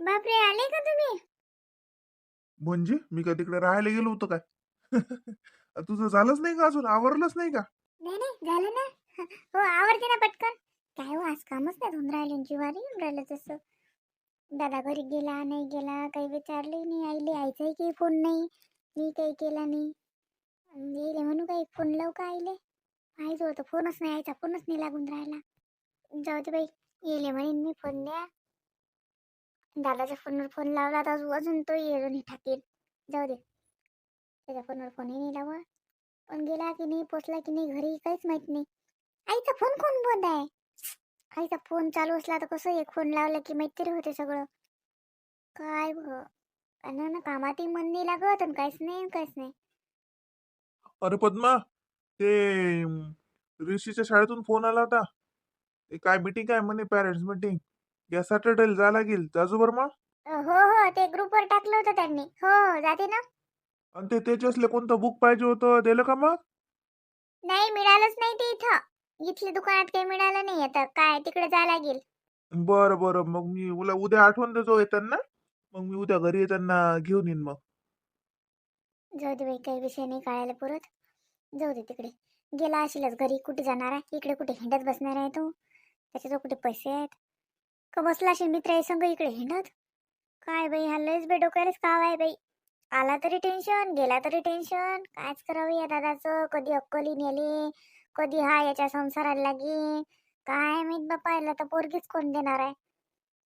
बापरे, आले का तुम्ही? म्हणजे मी काय तिकडे राहायला गेलो होतो काय? तुझं झालंच नाही का अजून आवरलंच नाही का? नाही नाही, झालं ना. हो, आवडते ना पटकन. काय हो, आज कामच नाही होऊन राहिले, जीवारी येऊन राहिलं तसं. दादा घरी गेला नाही गेला, काही विचारले नाही. आईले आईचाही काही फोन नाही, मी काही केला नाही. येईल म्हणू काही फोन लावू का आईले? आईजवळ तर फोनच नाही, आईचा फोनच नाही लागून राहिला. जाऊ दे बाई, येले म्हणेन मी फोन द्या. दादाच्या फोनवर फोन लावला तर अजून तो येऊन नाही ठाकील. जाऊ दे, त्याच्या फोनवर फोनही नाही लावा. पण गेला की नाही, पोचला की नाही घरी, काहीच माहित नाही. आईचा फोन कोण बंद आहे? आईचा फोन चालू असला तर कसं एक फोन लावला की माहिती होते सगळं. काय ना कामातही मन नाही लागत आणि काहीच नाही काहीच नाही. अरे पद्मा, ते ऋषीच्या शाळेतून फोन आला होता. ते काय मीटिंग आहे म्हणे, पॅरेंट्स मीटिंग. या सॅटर्डेला जायला लागेल, जाजू बर्मा. हो हो, ते ग्रुपवर टाकलं होतं त्यांनी. हो हो, जाते ना. आणि ते त्याच्यासले कोणतं बुक पाहिजे होतं, दिलं का मग? नाही, मिळालंच नाही ते इथं. इथल्या दुकानात काही मिळालं नाही, आता काय तिकडे जायला लागेल. बरं बरं, मग मी उद्या आठवण देतो येताना. मग मी उद्या घरी येताना घेऊन येईन मग. जाऊ दे बाई, काही विषय नाही काढायला पुरत. जाऊ दे तिकडे. गेला असेलच घरी, कुठे जाणार आहे? इकडे कुठे हिंडत बसणार आहे तो? त्याच्याजवळ कुठे पैसे आहेत का? बसला असेल मित्र संग इकडे हिंडत. काय बाई, हा लयच बे डोक्यालाच काव आहे बाई. आला तरी टेन्शन, गेला तरी टेन्शन. कायच करावं या दादाचं? कधी अक्कली नेली, कधी हा याच्या संसाराला लागे. काय माहित बापा, याला तर पोरगीच कोण देणार आहे?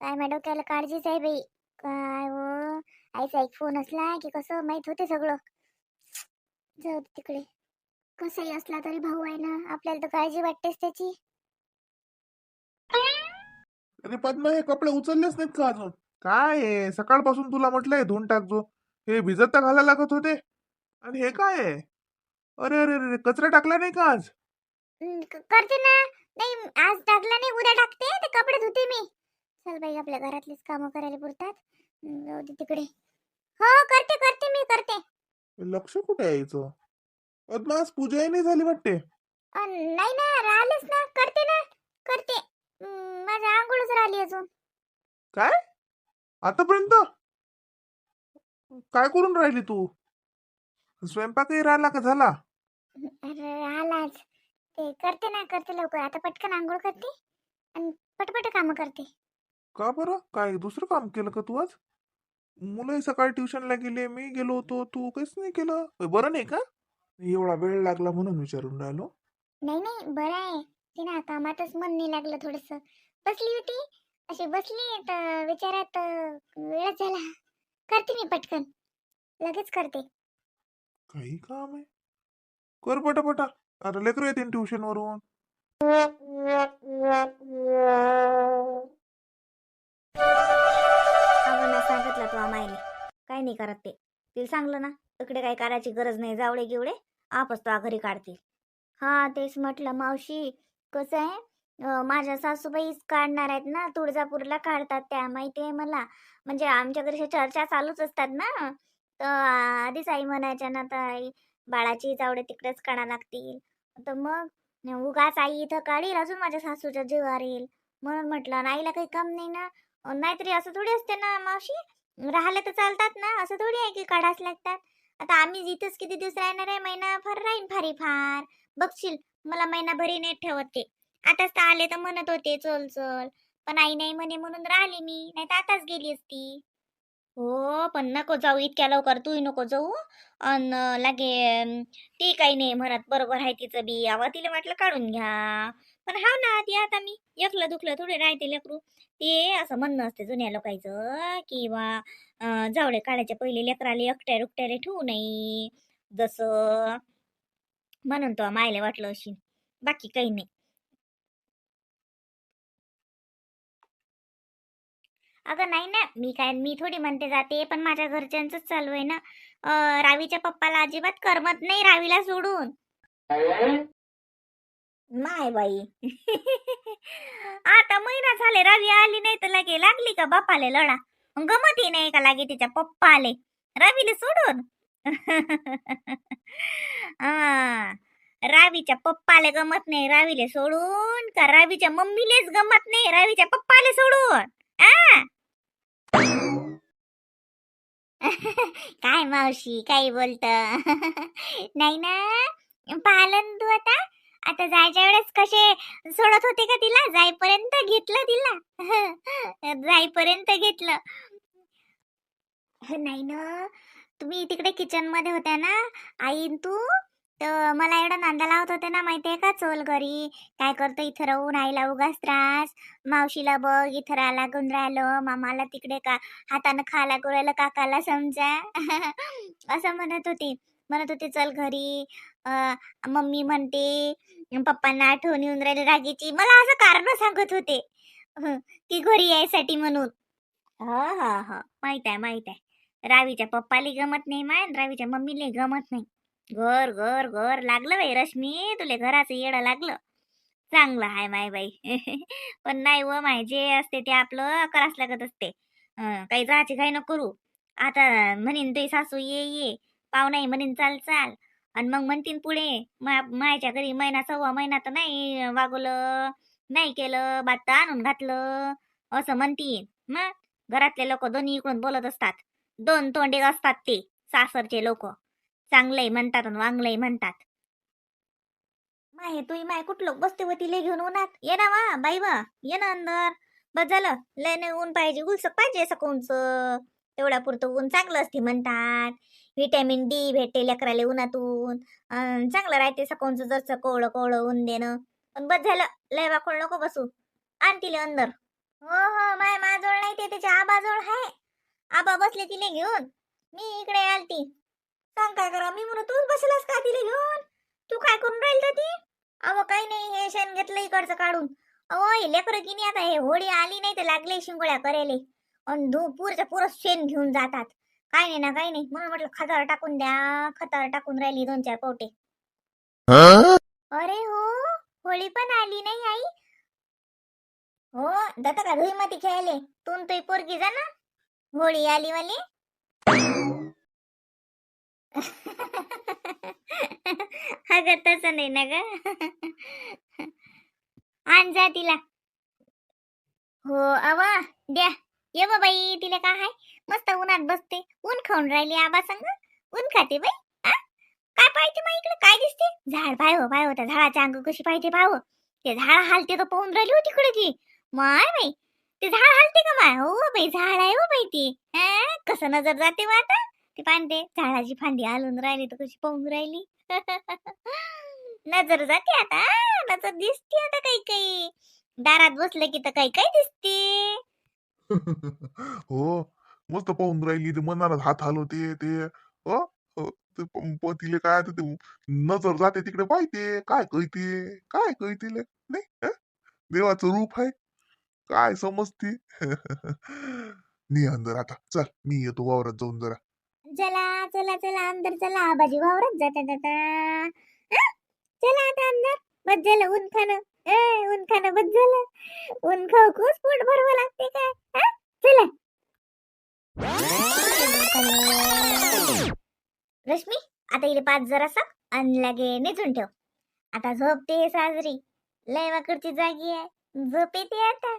काय माझ्या डोक्याला काळजीच आहे बाई. काय हो, आईचा एक फोन असला की कसं माहित होते सगळं. जाऊ दे तिकडे. कसंही असला तरी भाऊ आहे ना, आपल्याला तर काळजी वाटतेच त्याची. अरे पद्मा, हे कपडे उचललेच नाहीत का अजून? काय आहे, सकाळपासून तुला म्हटलंय धुवून टाकजो. हे भिजत तर घालायला लागत होते. आणि हे काय आहे? अरे अरे अरे, कचरा टाकला नाही का आज? करते ना. नाही, आज टाकला नाही, उद्या टाकते. ते कपडे धुते मी. चल बाई, आपल्या घरातलीच कामं करायला पुरतात. जाऊ दे तिकडे. हो, करते करते, मी करते. लक्ष कुठे यायचं? पद्मा, आज पूजाही नाही झाली वाटते. नाही ना, राहिलेच ना. करते ना, करते. माझ्या आंघोळच राहिली अजून. काय? आतापर्यंत काय करून राहिली तू? स्वयंपाकही राहिला का झाला? अरे राहिलाच. ते करते ना, करते लवकर. आता पटकन आंघोळ करते आणि पटपट कामं करते. का बरं, काय दुसरं काम केलं का तू आज? मुलंही सकाळी ट्युशनला गेले, मी गेलो होतो, तू काहीच नाही केलं. बरं नाही का? एवढा वेळ लागला म्हणून विचारून राहिलो. नाही नाही, बरं आहे. ते ना कामातच मन नाही लागलं थोडस. बसली होती, अशी बसली तर विचारात वेळच झाला. करते मी पटकन, लगेच करते. काही काम आहे, कर पटापटा. आता लेकरं येतील ट्युशन वरून. आव्हाना सांगितलं तू आम्हाला, काय नाही करत ते. तिला सांगलं ना, इकडे काही करायची गरज नाही, जावळे गिवळे आपच तो घरी काढतील. हा, तेच म्हटलं मावशी. कसं आहे, माझ्या सासूबाईच काढणार आहेत ना, तुळजापूरला काढतात त्या, माहिती आहे मला. म्हणजे आमच्या घरी चर्चा चालूच असतात ना. तर आधीच आई म्हणायच्या ना, तर आई बाळाची जावडे तिकडेच काढा लागतील. तर मग उगाच आई इथं काढील, अजून माझ्या सासूच्या जीवावर येईल. म्हणून म्हटलं, आणि आईला काही काम नाही ना. नाहीतरी असं थोडी असते ना मावशी, राहिले तर चालतात ना, असं थोडी आहे की काढाच लागतात. आता आम्ही इथंच किती दिवस राहणार आहे, महिना फार राहीन फारी फार. बघशील, मला महिनाभरी नाही ठेवत ते. आताच तर आले तर म्हणत होते चल चल, पण आई नाही म्हणे म्हणून राहिली मी, नाही तर आताच गेली असती. हो, पण नको जाऊ इतक्या लवकर, तूही नको जाऊ. अन लागे ती काही नाही म्हणत, बरोबर आहे तिचं बी. आवा तिला म्हटलं काढून घ्या. पण हाव ना, ती आता मी एकलं दुखलं थोडे राहते लेकरू. ते असं म्हणणं असते जुन्या लोकांचं, किंवा जावळे काढायच्या पहिले लेकराले एकट्या रुकट्याले ठेवू नये, जसं म्हणून तो मायला वाटलं अशी, बाकी काही नाही. अगं नाही ना, मी थोडी म्हणते जाते, पण माझ्या घरच्यांचंच चालू आहे ना. रावीच्या पप्पाला अजिबात करमत नाही रावीला सोडून. नाही बाई. आता महिना झाले रावी आली नाही, तर लगे लागली का बापाले लढा? गमतही नाही का लागे तिच्या पप्पा आले रावीले सोडून? हा, रावीच्या पप्पाले गमत नाही रावीले सोडून, का रावीच्या मम्मीलेच गमत नाही रावीच्या पप्पाले सोडून? आ काय मावशी काही बोलत नाही ना. पाहिलं ना तू आता. आता जायच्या वेळेस कसे सोडत होते का तिला, जाईपर्यंत घेतलं तिला जाईपर्यंत घेतलं. नाही ना, तुम्ही तिकडे किचन मध्ये होत्या ना, आई न तू, तर मला एवढा नांदा लावत होते ना, माहितीये का, चल घरी, काय करतो इथं राहून, आईला उगाच त्रास, मावशीला बघ इथं राहा लागून राहिलं, मामाला तिकडे का हातानं खा लागून राहिलं, काकाला समजा असं म्हणत होते चल घरी. मम्मी म्हणते पप्पांना आठवण येऊन राहिली रागीची, मला असं कारण सांगत होते की घरी यायसाठी म्हणून. हा हा हा, माहित आहे. रावीच्या पप्पाला गमत नाही माय, रावीच्या मम्मीला गमत नाही. घर घर घर लागलं बाई रश्मी, तुले घराचं येडं लागलं. चांगलं आहे माय बाई पण नाही व माय, जे असते ते आपलं करावंच लागत असते. काही जायची घाई नको करू. आता म्हणीन तुझी सासू ये पाहुणाही म्हणीन चाल चाल, आणि मग म्हणतीन पुढे मायच्या घरी महिना सव्वा महिना तर नाही वागवलं, नाही केलं, बात आणून घातलं असं म्हणतीन. मग घरातले लोक दोन्ही इकडून बोलत असतात, दोन तोंडे असतात ते सासरचे लोक, चांगलंही म्हणतात आणि वांगलंही म्हणतात. माय तुही माय कुठलं बसते व तिले घेऊन उन्हात, ये ना वा बाई वा, ये ना अंदर. बस झालं, लय नाही ऊन पाहिजे, उलसक पाहिजे असं कोणचं, तेवढ्या पुरतं ऊन चांगलं असते म्हणतात. व्हिटॅमिन डी भेटते लेकराले उन्हातून, चांगलं राहते सकाळचं जसं कोवळं कोवळं ऊन देणं. पण बस झालं, लय वाकोळ नको बसू, आण तिले अंदर. हो हो माय, माझजवळ नाही ते त्याच्या आबाजवळ आहे. आबा बसले तिले घेऊन, मी इकडे आलती. सांग काय करा, मी म्हणून तूच बसलास का तिले घेऊन, तू काय करून राहील तर ती. अहो काही नाही, हे शेण घेतलं इकडचं काढून. अहो हे लेकरं की नाही, आता हे होळी आली नाही तर लागले शिंगोळ्या करायले, आणि पुरच्या पुरं शेण घेऊन जातात. काही नाही ना काही नाही, म्हणून म्हटलं खतावर टाकून द्या, खतावर टाकून राहिली 2-4 पोटे. अरे हो, होळी पण आली नाही आई. हो, जाता का धुई मध्ये खेळायले, तू तुही पोरगी जा ना, होळी आली वाली. अगं तसं नाही ना ग, आण जा तिला. हो आवा, द्या, ये बा बाई, तिला काय आहे, मस्त उन्हात बसते, ऊन खाऊन राहिली आबा संग, ऊन खाते बाई. आ काय पाहिजे मग इकडे, काय दिसते, झाड पाय हो, त्या झाडाच्या अंग कशी पाहिजे पाय, ते झाड हालते तर पाहून राहिली होती तिकडे ती. माय बाई, ते झाड हालते का माय, हो बाई झाड आहे हो बाई ती. कसं नजर जाते मग आता, ती पांदे झाडाची फांदी हलून राहिली तर कशी पाहून राहिली नजर जाते आता, नजर दिसते आता काही काही, दारात बसलं की तर काही काही दिसते. हो, मस्त पाहून राहिली, ते मनाला हात हलवते ते. अ, अ, ते तिले काय ते नजर जाते तिकडे, पाहिजे काय कळते, काय कळते नाही. देवाचं रूप आहे, काय समजते मी अंदर आता, चल मी येतो वावरात जाऊन जरा. चला चला चला अंदर चला, आबाजी वावरत जाता जाता. चला आता अंदर, बस झालं ऊन खाणं, ऊन खाणं बस झालं, ऊन खाऊ खूप पोट भरवं लागते काय. चला रश्मी, आता इले 5 जरासा आणि लागे निजून ठेव. आता झोपते हे साजरी, लय वाकडची जागी आहे, झोप येते आता.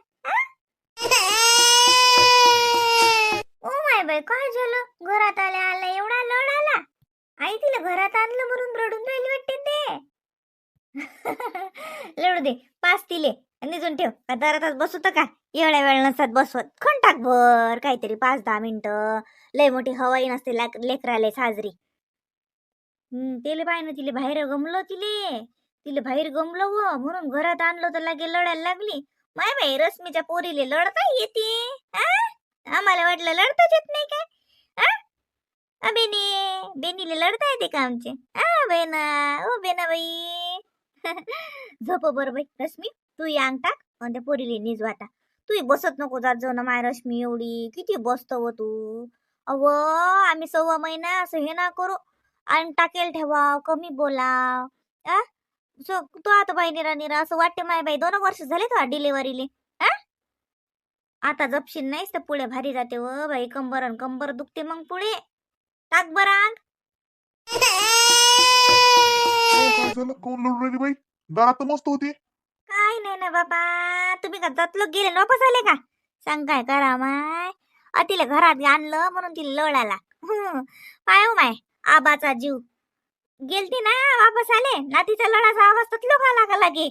ओ माय बाई, काय झालं, घरात आल्या एवढा लढ आला. आई तिला घरात आणलं म्हणून रडून राहिली वाटते ते. लढू दे, पाच तिले निजून ठेव, का दारातच बसू तर का, एवढ्या वेळ नसतात बसवत, खण टाक भर काहीतरी 5-10 मिनिटं, लय मोठी हवाई नसते लेकराले साजरी. तिले पाय ना, तिले बाहेर गमलं, तिले बाहेर गमलं व म्हणून घरात आणलं तर लागे लढायला लागली. माय बाई, रश्मीच्या पोरीले लढता येते, आम्हाला वाटलं लढताच येत नाही काय. बेनीले लढता येते का आमचे, बेना ओ बेना बाई. झोप बरं बाई रश्मी, तू अंग टाक आणि त्या पोरीले निजू आता. तू बसत नको जात जाऊ ना माय रश्मी, एवढी किती बसतो व तू. अव आम्ही 1.25 महिना असं हे ना करू, अंग टाकेल ठेवा, कमी बोला. तू आता बाई निरा असं वाटते माय बाई, 2 वर्ष झाले तुला डिलेव्हरीले. आता जपशील नाहीस तर पुढे भारी जाते व बाई, कंबर दुखते मग पुढे. टाक बरं अंग. काय झालं, कोण लढून राहिली बाई, दारात तर मस्त होती. काय नाही ना बाबा, तुम्ही का जात लोक गेले वापस आले का, सांग काय करा माय. तिला घरात आणलं म्हणून तिला लढ आला. पाय हो माय, आबाचा जीव गेलती ना, वापस आले नातीचा लढाचा आवाज तर लोका लागा लागे.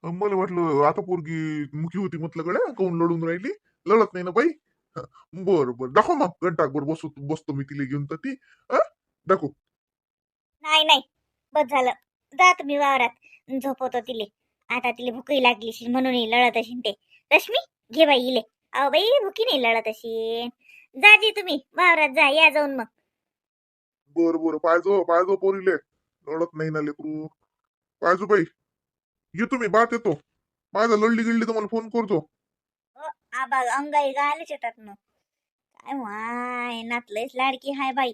मला वाटलं आता पोरगी मुकी होती म्हटलं गड्या काऊन लढून राहिली. लढत नाही ना बाई. बर बर दाखव मग घंटाभर बसतो मी तिला घेऊन तर ती. हं? दाखव. नाही नाही, बस झालं. जा तुम्ही वावरात, झोपवतो तिले. आता तिले भूकही लागली अशील म्हणून ही लढत अशील ते. रश्मी, घे बाई इले. अहो बाई, भुकी नाही लढत अशी. जा जी तुम्ही वावरात जा, या जाऊन मग. बर बर पाहिजो पोरीले. लढत नाही ना लेकरू. पाहिजो बाई. येतो मी बात येतो. माझा लढली गिळली तर मला फोन करतो. हो, आबा अंगाई गायलाच येतात मग. काय माय नातलंच लाडकी हाय बाई.